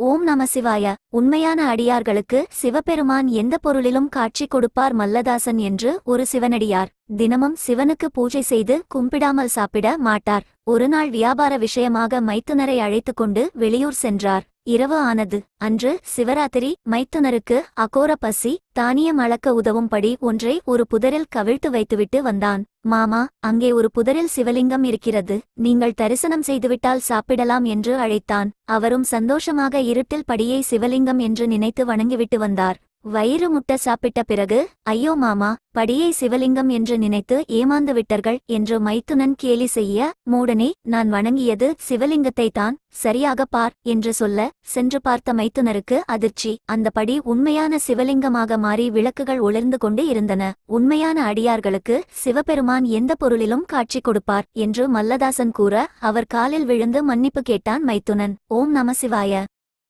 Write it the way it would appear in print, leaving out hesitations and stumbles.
ஓம் நம சிவாய. உண்மையான அடியார்களுக்கு சிவபெருமான் எந்த பொருளிலும் காட்சி கொடுப்பார். மல்லதாசன் என்று ஒரு சிவனடியார் தினமும் சிவனுக்கு பூஜை செய்து கும்பிடாமல் சாப்பிட மாட்டார். ஒருநாள் வியாபார விஷயமாக மைத்துனரை அழைத்து கொண்டு வெளியூர் சென்றார். இரவு ஆனது. அன்று சிவராத்திரி. மைத்துனருக்கு அகோர பசி. தானியம் அளக்க உதவும்படி ஒன்றை ஒரு புதரில் கவிழ்த்து வைத்துவிட்டு வந்தான். மாமா, அங்கே ஒரு புதரில் சிவலிங்கம் இருக்கிறது, நீங்கள் தரிசனம் செய்துவிட்டால் சாப்பிடலாம் என்று அழைத்தான். அவரும் சந்தோஷமாக இருட்டில் படியை சிவலிங்கம் என்று நினைத்து வணங்கிவிட்டு வந்தார். வயிறு முட்ட சாப்பிட்ட பிறகு, ஐயோ மாமா, படியை சிவலிங்கம் என்று நினைத்து ஏமாந்து விட்டர்கள் என்று மைத்துனன் கேலி செய்ய, மூடனே, நான் வணங்கியது சிவலிங்கத்தை தான், சரியாக பார் என்று சொல்ல, சென்று பார்த்த மைத்துனருக்கு அதிர்ச்சி. அந்த படி உண்மையான சிவலிங்கமாக மாறி விளக்குகள் ஒளிர்ந்து கொண்டு இருந்தன. உண்மையான அடியார்களுக்கு சிவபெருமான் எந்த பொருளிலும் காட்சி கொடுப்பார் என்று மல்லதாசன் கூற, அவர் காலில் விழுந்து மன்னிப்பு கேட்டான் மைத்துனன். ஓம் நம சிவாய.